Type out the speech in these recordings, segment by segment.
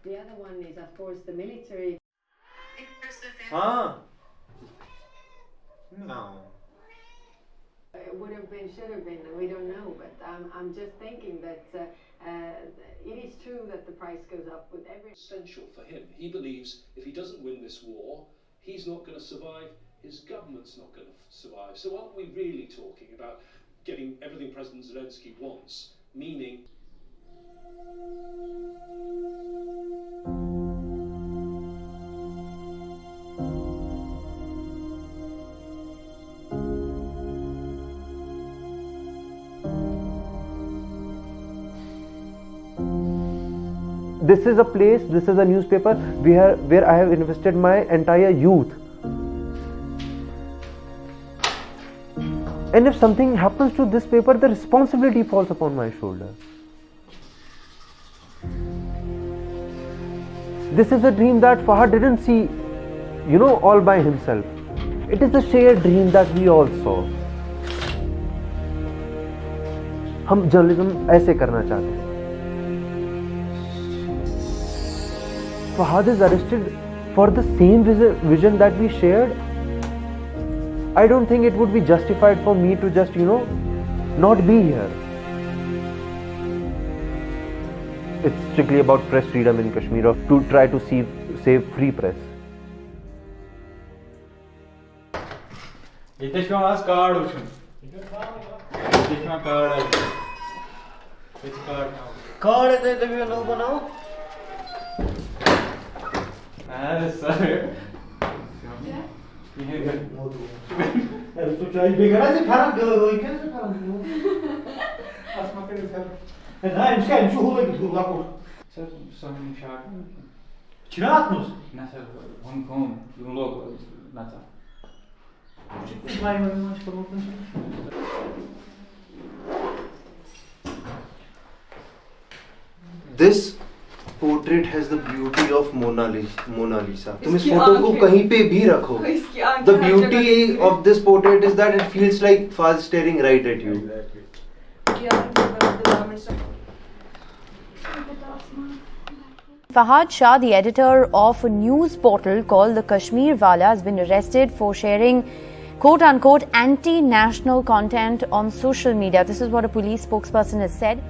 The other one is, of course, the military. हाँ. No. It would have been, should have been, we don't know. But I'm just thinking that it is true that the price goes up with every. Essential for him. He believes if he doesn't win this war, he's not going to survive. His government's not going to survive. So aren't we really talking about getting everything President Zelensky wants, meaning? This is a place, this is a newspaper where I have invested my entire youth. And if something happens to this paper, the responsibility falls upon my shoulder. This is a dream that Fahad didn't see, all by himself. It is a shared dream that we all saw. हम journalism ऐसे करना चाहते हैं. Fahad is arrested for the same vision that we shared. I don't think it would be justified for me to just, not be here. It's strictly about press freedom in Kashmir, to try to save free press. This portrait has the beauty of Mona Lisa. तुम इस photo को कहीं पे भी रखो. The beauty of this portrait is that it feels like Fahad staring right at you. Fahad Shah, the editor of a news portal called the Kashmir Wala, has been arrested for sharing quote-unquote anti-national content on social media. This is what a police spokesperson has said.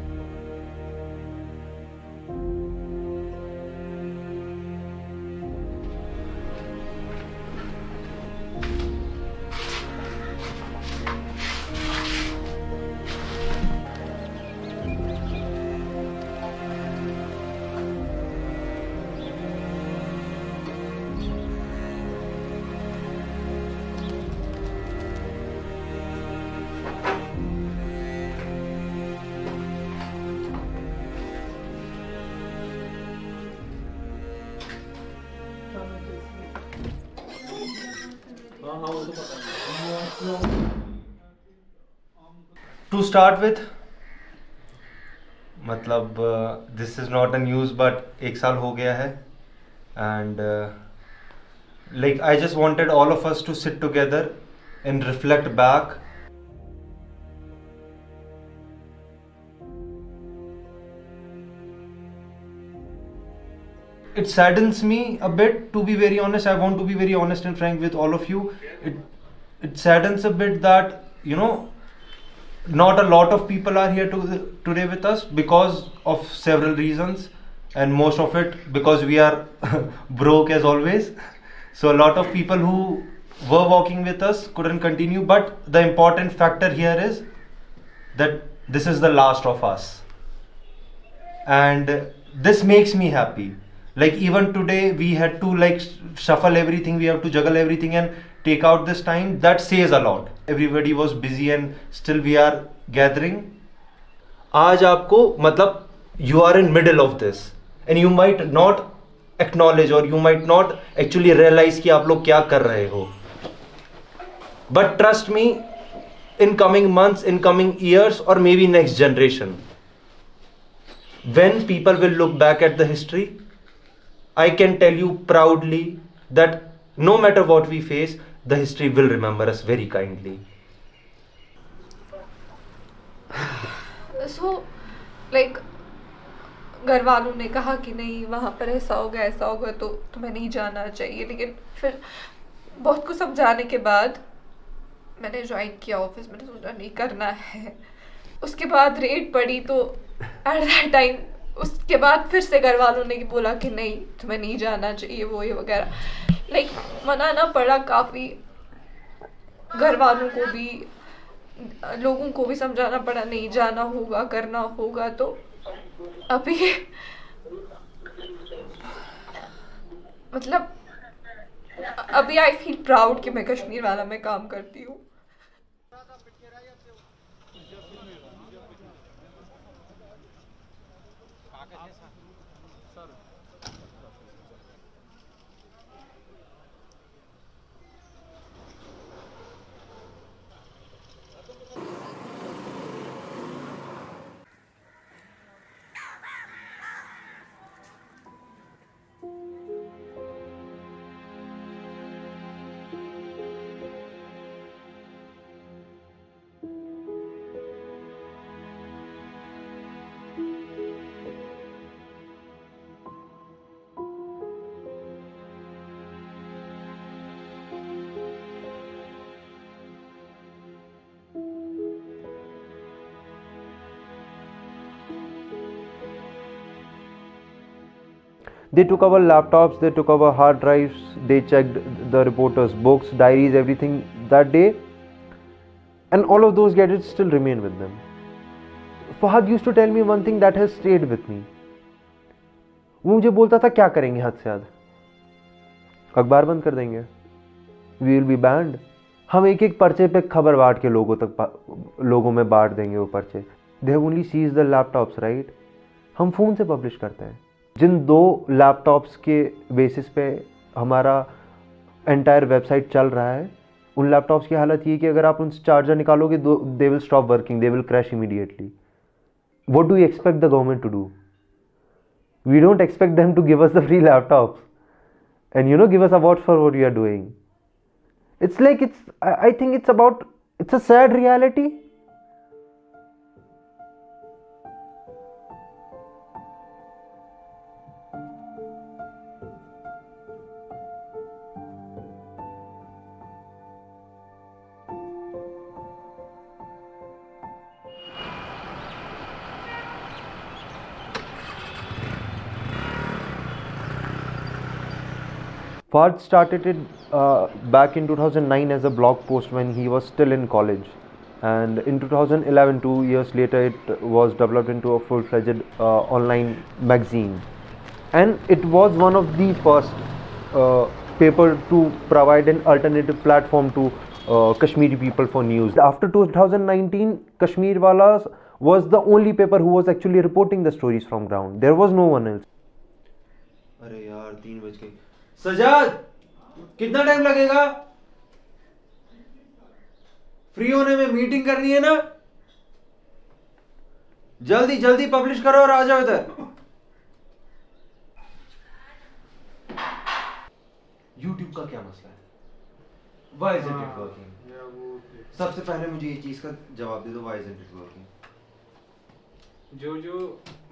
To start with, this is not a news, but एक साल हो गया है, and I just wanted all of us to sit together and reflect back. It saddens me a bit, to be very honest. I want to be very honest and frank with all of you. It saddens a bit that, not a lot of people are here today with us because of several reasons, and most of it because we are broke as always. So a lot of people who were walking with us couldn't continue, but the important factor here is that this is the last of us, and this makes me happy. Even today we had to shuffle everything, we have to juggle everything and take out this time. That says a lot. Everybody was busy and still we are gathering. आज आपको you are in middle of this and you might not acknowledge or you might not actually realize कि आप लोग क्या कर रहे हो. But trust me, in coming months, in coming years, or maybe next generation, when people will look back at the history, I can tell you proudly that no matter what we face, the history will remember us very kindly. So, घर वालों ने कहा कि नहीं वहाँ पर ऐसा होगा तो तुम्हें नहीं जाना चाहिए, लेकिन फिर बहुत कुछ समझाने के बाद मैंने ज्वाइन किया ऑफिस। मैंने सोचा नहीं करना है। उसके बाद रेड पड़ी तो एट दैट टाइम उसके बाद फिर से घर वालों ने बोला कि नहीं तुम्हें नहीं जाना चाहिए, वो ये वगैरह। लाइक मनाना पड़ा काफ़ी, घर वालों को भी लोगों को भी समझाना पड़ा नहीं जाना होगा, करना होगा। तो अभी मतलब अभी आई फील प्राउड कि मैं कश्मीर वाला में काम करती हूँ। They took our laptops, they took our hard drives, they checked the reporters' books, diaries, everything that day, and all of those gadgets still remain with them. Fahad used to tell me one thing that has stayed with me. वो मुझे बोलता था क्या करेंगे हद से ज़्यादा, अखबार बंद कर देंगे, we will be banned. हम एक एक पर्चे पे खबर बांट के लोगों में बांट देंगे वो पर्चे. They have only seized the laptops, right? हम फ़ोन से पब्लिश करते हैं. जिन 2 लैपटॉप्स के बेसिस पे हमारा एंटायर वेबसाइट चल रहा है, उन लैपटॉप्स की हालत ये है कि अगर आप उनसे चार्जर निकालोगे they will stop working, they will crash immediately. What do you expect the government to do? We don't expect them to give us the free laptops and give us awards for what we are doing. It's like I think it's a sad reality. Fahad started it back in 2009 as a blog post when he was still in college, and in 2011, 2 years later, it was developed into a full-fledged online magazine, and it was one of the first paper to provide an alternative platform to Kashmiri people for news. After 2019, Kashmir Walas was the only paper who was actually reporting the stories from ground. There was no one else. अरे यार 3 बज गए. सजाद, कितना time लगेगा? Free होने में meeting करनी है ना? जल्दी जल्दी पब्लिश करो और आ जाओ इधर. YouTube का क्या मसला है? Why isn't it working? सबसे पहले मुझे ये चीज का जवाब दे दो. Why isn't it working? जो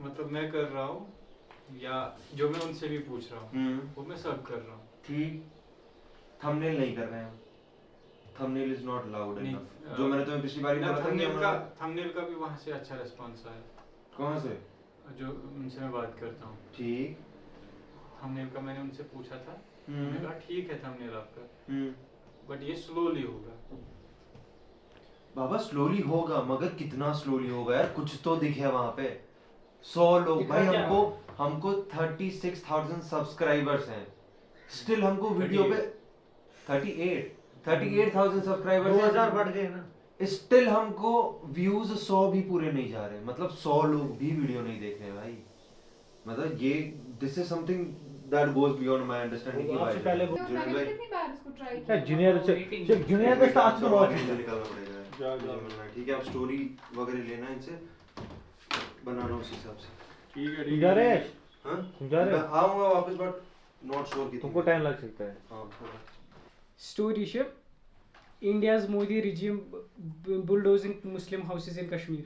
मतलब मैं कर रहा हूँ या जो मैं उनसे भी पूछ रहा हूँ वो मैं सब कर रहा हूँ. ठीक. थंबनेल नहीं कर रहे हैं. Thumbnail is not loud enough. जो मैंने तुम्हें पिछली बार बोला था कि थंबनेल का भी वहाँ से अच्छा रिस्पांस आया. कहाँ से? जो उनसे मैं बात करता हूँ. ठीक. थंबनेल का मैंने उनसे पूछा था. मैंने कहा ठीक है थंबनेल आपका, बट ये स्लोली होगा. बाबा स्लोली होगा, मगर कितना स्लोली होगा यार? कुछ तो दिखे वहाँ पे. 100 लोग भाई. हमको 36,000 सब्सक्राइबर्स हैं. स्टिल हमको वीडियो पे 38,000 सब्सक्राइबर्स हैं. 2000 बढ़ गए ना. स्टिल हमको व्यूज 100 भी पूरे नहीं जा रहे. मतलब 100 लोग भी वीडियो नहीं देख रहे भाई. मतलब ये this is something that goes beyond my understanding. वो आपसे पहले मैंने कितनी बार इसको ट्राई किया. जूनियर के साथ तो बहुत निकालना पड़ेगा. ठीक है, आप स्टोरी वगैरह लेना इनसे, बनाना उस हिसाब से. ठीक है. जा रहे हैं. हाँ जा रहे हैं. आऊंगा वापस, बट नॉट श्योर कि तुमको टाइम लग सकता है. हाँ. Story ship: India's Modi regime bulldozing Muslim houses in Kashmir.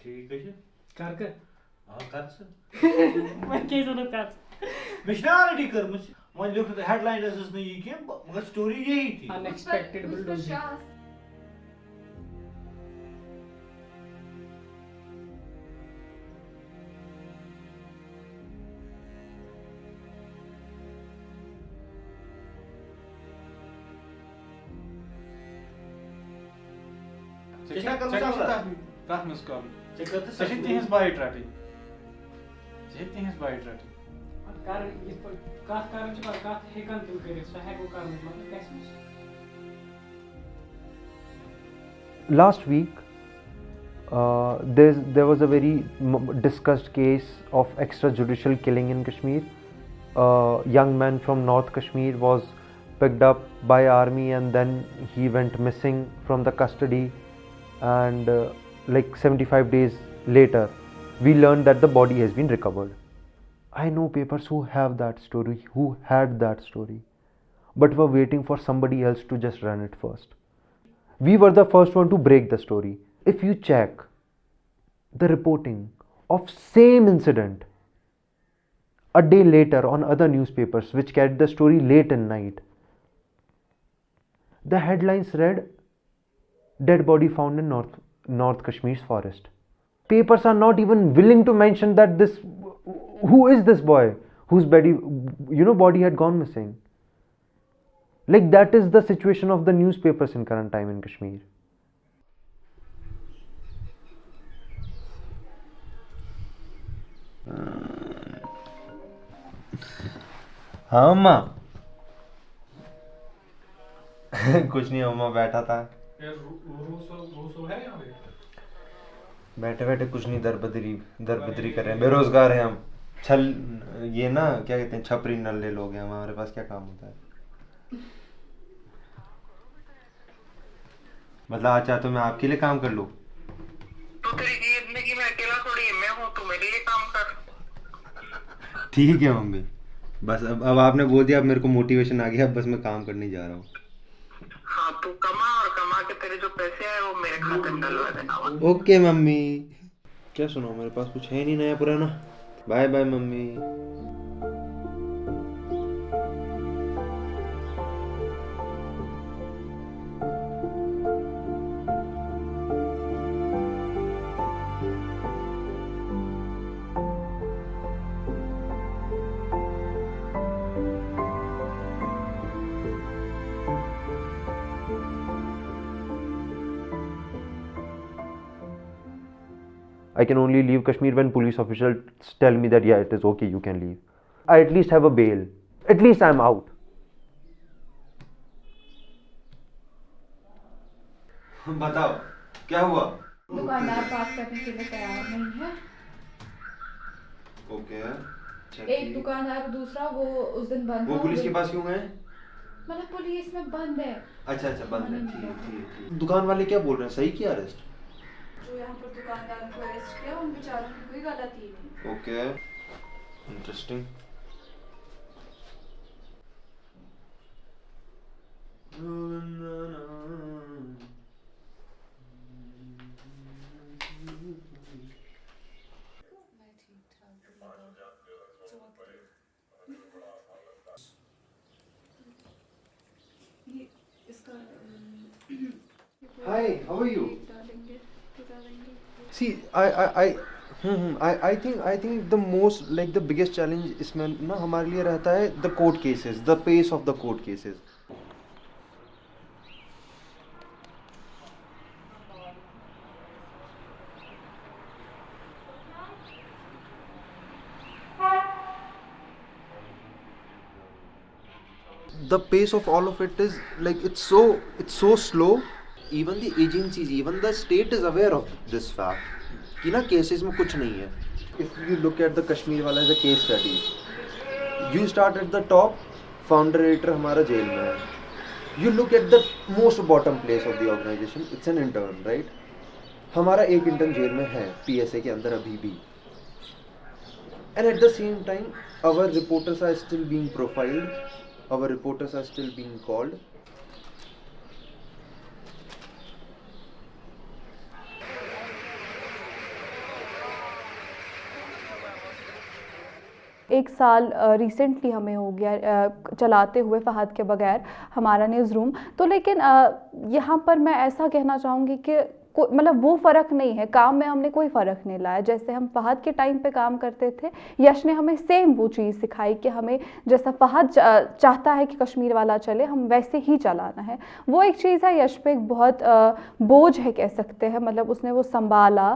ठीक है. Karka. हाँ कर स मैं क्या जरूरत कर मिशन ऑलरेडी कर मुझ मन लिख हेडलाइन ٲسٕس नہٕ यہِ कینٛہہ मगर स्टोरी यही थी अनएक्सपेक्टेड बुलडोजिंग तथ मज कर तिहस बाइट रटी तिहस बाइट रटी कर कत कर कत हेकन तुम करित सो हेको कर मतलब कैसे Last week, there was a very discussed case of extrajudicial killing in Kashmir. A young man from North Kashmir was picked up by army and then he went missing from the custody, and like 75 days later we learned that the body has been recovered. I know papers who have that story, who had that story, but were waiting for somebody else to just run it first. We were the first one to break the story. If you check the reporting of same incident a day later on other newspapers which carried the story late in night, the headlines read, "Dead body found in North Kashmir's forest." Papers are not even willing to mention that who is this boy whose body had gone missing. Like that is the situation of the newspapers in current time in Kashmir. हाँ अम्मा कुछ नहीं अम्मा बैठा था बैठे बैठे कुछ नहीं दरबदरी कर रहे हैं बेरोजगार हैं हम छल ये ना क्या कहते हैं छपरी नल्ले लोग हैं हमारे पास क्या काम होता है मतलब आज चाहे तो मैं आपके लिए काम कर लूं तो तेरी जिंदगी में अकेला थोड़ी है मैं हूं तू मेरे लिए काम कर ठीक है मम्मी बस अब आपने बोल दिया अब मेरे को मोटिवेशन आ गया अब बस मैं काम करने जा रहा हूँ हाँ तू कमा और कमा के तेरे जो पैसे आए वो मेरे खाते में डलवा देना ओके मम्मी क्या सुनाऊं मेरे पास कुछ है नहीं नया पुराना bye bye mummy I can only leave Kashmir when police officials tell me that yeah, it is okay, you can leave. I at least have a bail. At least I'm out. बताओ क्या हुआ? दुकानदार बात करने के लिए तैयार नहीं है। ओके। एक दुकानदार दूसरा वो उस दिन बंद था। वो पुलिस के पास क्यों गए? मतलब पुलिस में बंद है। अच्छा बंद है ठीक। दुकान वाले क्या बोल रहे हैं सही किया अरेस्ट? जो यहाँ पर दुकानदारों को अरेस्ट किया उन बेचारों की कोई गलती नहीं। Okay interesting. Hi, how are you? See, I think the most like the biggest challenge इसमें ना हमारे लिए रहता है the court cases, the pace of the court cases. The pace of all of it is like it's so slow. Even the agencies, even the state is aware of this fact कि ना cases में कुछ नहीं है. If you look at the Kashmir वाला as a case study, you start at the top, founder editor हमारा jail में है. You look at the most bottom place of the organization, it's an intern, right? हमारा एक intern jail में है PSA के अंदर अभी भी. And at the same time, our reporters are still being profiled, our reporters are still being called. 1 साल recently हमें हो गया चलाते हुए फ़हद के बगैर हमारा न्यूज़ रूम। तो लेकिन यहाँ पर मैं ऐसा कहना चाहूँगी कि मतलब वो फ़र्क नहीं है, काम में हमने कोई फ़र्क नहीं लाया। जैसे हम फ़हद के टाइम पे काम करते थे, यश ने हमें सेम वो चीज़ सिखाई कि हमें जैसा फ़हद चाहता है कि कश्मीर वाला चले, हम वैसे ही चलाना है। वो एक चीज़ है, यश पे एक बहुत बोझ है कह सकते हैं। मतलब उसने वो संभाला,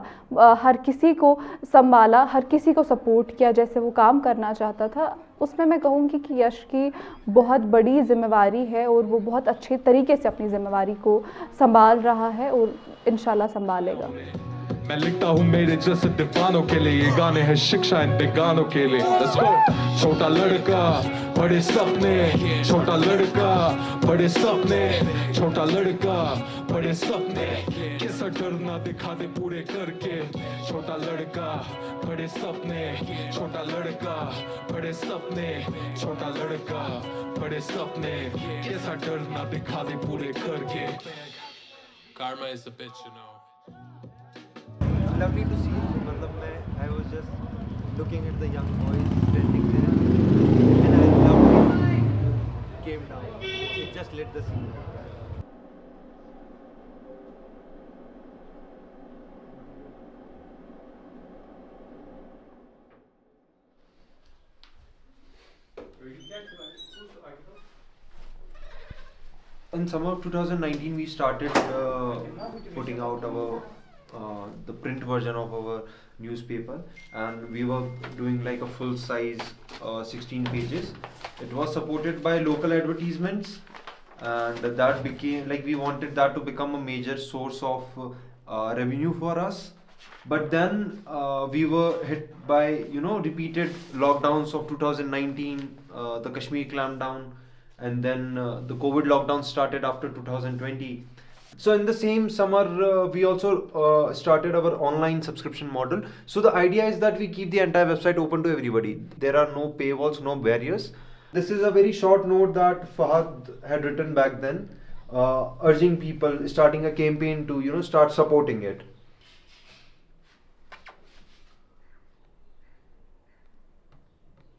हर किसी को संभाला, हर किसी को सपोर्ट किया जैसे वो काम करना चाहता था। उसमें मैं कहूँगी कि यश की बहुत बड़ी ज़िम्मेवारी है और वो बहुत अच्छे तरीके से अपनी ज़िम्मेवारी को संभाल रहा है और इंशाल्लाह संभालेगा। मैं लिखता हूँ मेरे जैसे दीवानों के लिए, ये गाने हैं शिक्षा इन बेगानों के लिए। Let's go। छोटा लड़का बड़े सपने, छोटा लड़का बड़े सपने, छोटा लड़का बड़े सपने, कैसा डर ना दिखा दे पूरे करके। छोटा लड़का बड़े सपने, छोटा लड़का बड़े सपने, छोटा लड़का बड़े सपने, कैसा डर ना दिखा दे पूरे करके। Karma is a bitch, you know. Lovely to see you. मतलब I was just looking at the young boys standing there, and I loved it. You came down. It just lit the scene. In summer of 2019, we started putting out our the print version of our newspaper, and we were doing like a full size 16 pages. It was supported by local advertisements, and that became like we wanted that to become a major source of revenue for us. But then we were hit by repeated lockdowns of 2019, the Kashmir clampdown, and then the COVID lockdown started after 2020. So in the same summer, we also started our online subscription model. So the idea is that we keep the entire website open to everybody. There are no paywalls, no barriers. This is a very short note that Fahad had written back then, urging people, starting a campaign to start supporting it.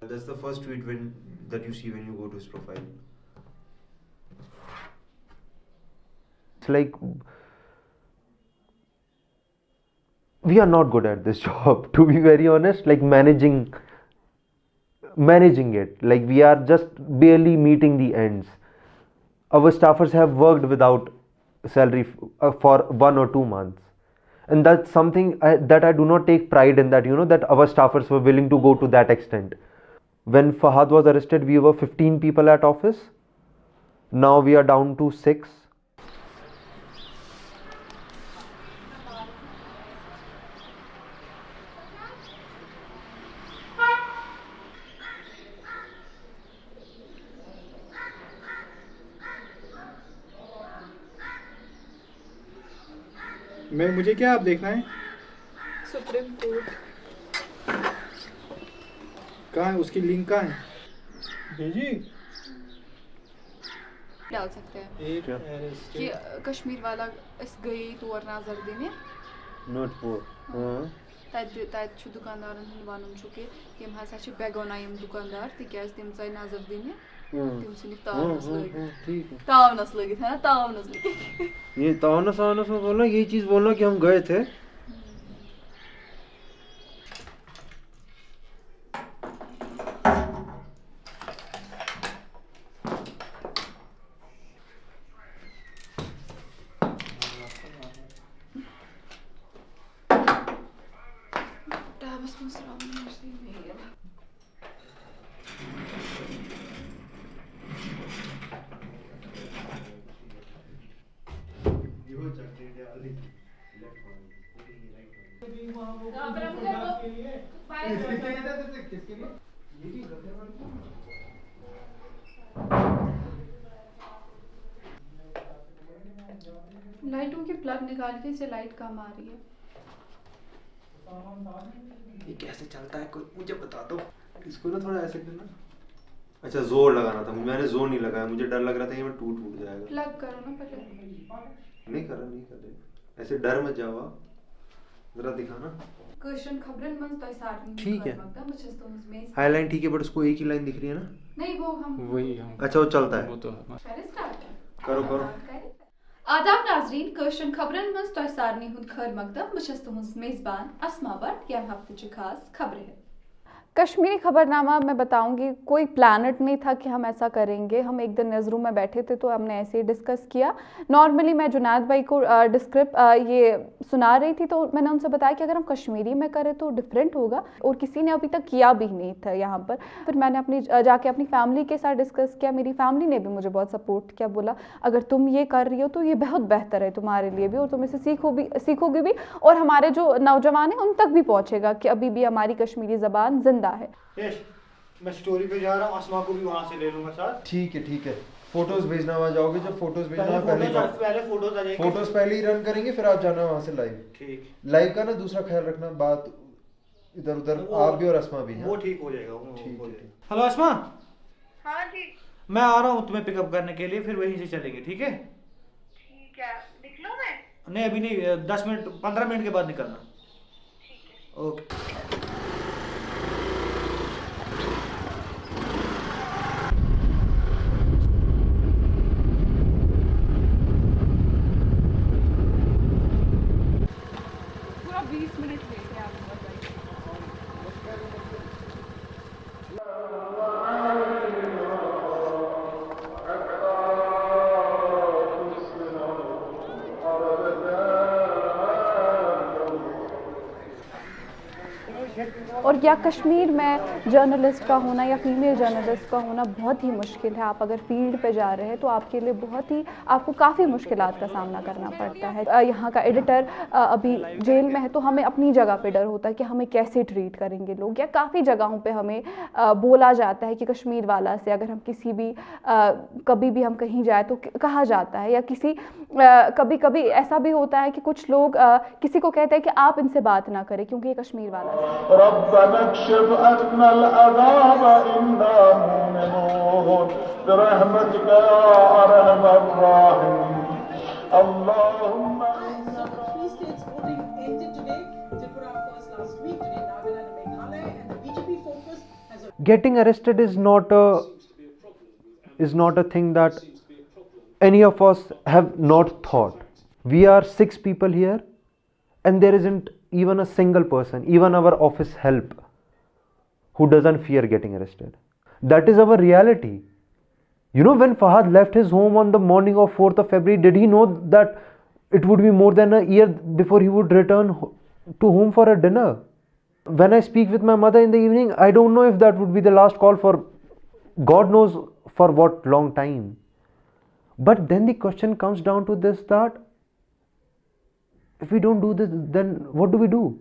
That's the first tweet that you see when you go to his profile. It's like we are not good at this job, to be very honest. Like managing it, like we are just barely meeting the ends. Our staffers have worked without salary for 1 or 2 months, and that's something that I do not take pride in, that that our staffers were willing to go to that extent. When Fahad was arrested, we were 15 people at office. Now we are down to 6. मुझे क्या आप देखना है? Supreme court कहाँ है? उसकी link कहाँ है? भेजी डाल सकते हैं कि कश्मीर वाला इस गई तौर नजर देने नोट पोर तत दुकानदारन हुंद वनुन छु कि यम हसा छ बेगोना यम दुकानदार तिकाज तिम चाय नजर देने तिम सिनि तावनस लगित है ना, तावनस लगित। ये तावनस में बोलना, ये चीज बोलना कि हम गए थे। लाइटों के प्लग निकाल के इसे लाइट कम आ रही है। ये कैसे चलता है, कोई मुझे बता दो। इसको ना थोड़ा ऐसे करना। अच्छा, जोर लगाना था, मैंने जोर नहीं लगाया, मुझे डर लग रहा था कि मैं टूट जाएगा। प्लग करो ना पहले। नहीं कर रहे, ऐसे डर मत जाओ आप। जरा दिखाना। कशन खबरन मंज तो सारनी ठीक है, मकदम बचस तो में हाईलाइन ठीक है, बट उसको एक ही लाइन दिख रही है ना? नहीं वो हम वही हम अच्छा वो चलता है, वो तो पहले स्टार्ट करो करो। आदाब नाजरीन, कशन खबरन मंज तो सारनी हुंद खैर मकदम बचस तो मेजबान अस्मा भट्ट या हफ्ते खास खबरें। कश्मीरी खबरनामा मैं बताऊंगी, कोई प्लानट नहीं था कि हम ऐसा करेंगे। हम एक दिन नज़रों में बैठे थे तो हमने ऐसे ही डिस्कस किया। नॉर्मली मैं जुनैद भाई को डिस्क्रिप्ट ये सुना रही थी तो मैंने उनसे बताया कि अगर हम कश्मीरी में करें तो डिफरेंट होगा, और किसी ने अभी तक किया भी नहीं था यहाँ पर। फिर मैंने जाके अपनी फैमिली के साथ डिस्कस किया। मेरी फैमिली ने भी मुझे बहुत सपोर्ट किया, बोला अगर तुम ये कर रही हो तो ये बहुत बेहतर है तुम्हारे लिए भी, और तुम इसे सीखोगे भी, और हमारे जो नौजवान हैं उन तक भी पहुँचेगा कि अभी भी हमारी कश्मीरी ज़बान जिंदा है। मैं स्टोरी पे जा रहा हूँ, अस्मा को भी वहाँ से ले लूंगा साथ। ठीक है ठीक है, फोटोज भेजना वहाँ जाओगे, जब फोटोज भेजना पहले फोटोज आ जाएंगे, फोटोज पहले ही रन करेंगे, फिर आप जाना वहाँ से लाइव। ठीक, लाइव का ना दूसरा ख्याल रखना, बात इधर उधर आप भी और अस्मा भी। वो ठीक हो जाएगा। ठीक है। हेलो अस्मा। हाँ जी। मैं आ रहा हूँ तुम्हें पिकअप करने के लिए, फिर वहीं से चलेंगे। ठीक है? ठीक है, निकलूं मैं? नहीं अभी नहीं, 10 मिनट 15 मिनट के बाद निकलना। ठीक है। ओके। और या कश्मीर में जर्नलिस्ट का होना या फीमेल जर्नलिस्ट का होना बहुत ही मुश्किल है। आप अगर फील्ड पे जा रहे हैं तो आपके लिए बहुत ही, आपको काफ़ी मुश्किलात का सामना करना पड़ता है। यहाँ का एडिटर अभी जेल में है तो हमें अपनी जगह पे डर होता है कि हमें कैसे ट्रीट करेंगे लोग, या काफ़ी जगहों पे हमें बोला जाता है कि कश्मीर वाला से अगर हम किसी भी कभी भी हम कहीं जाए तो कहा जाता है, या किसी कभी कभी ऐसा भी होता है कि कुछ लोग किसी को कहते हैं कि आप इनसे बात ना करें क्योंकि ये कश्मीर वाला है। Getting arrested is not a thing that any of us have not thought. We are 6 people here and there isn't even a single person, even our office help, who doesn't fear getting arrested. That is our reality. You know, when Fahad left his home on the morning of 4th of February, did he know that it would be more than a year before he would return to home for a dinner? When I speak with my mother in the evening, I don't know if that would be the last call for God knows for what long time. But then the question comes down to this, that if we don't do this, then what do we do?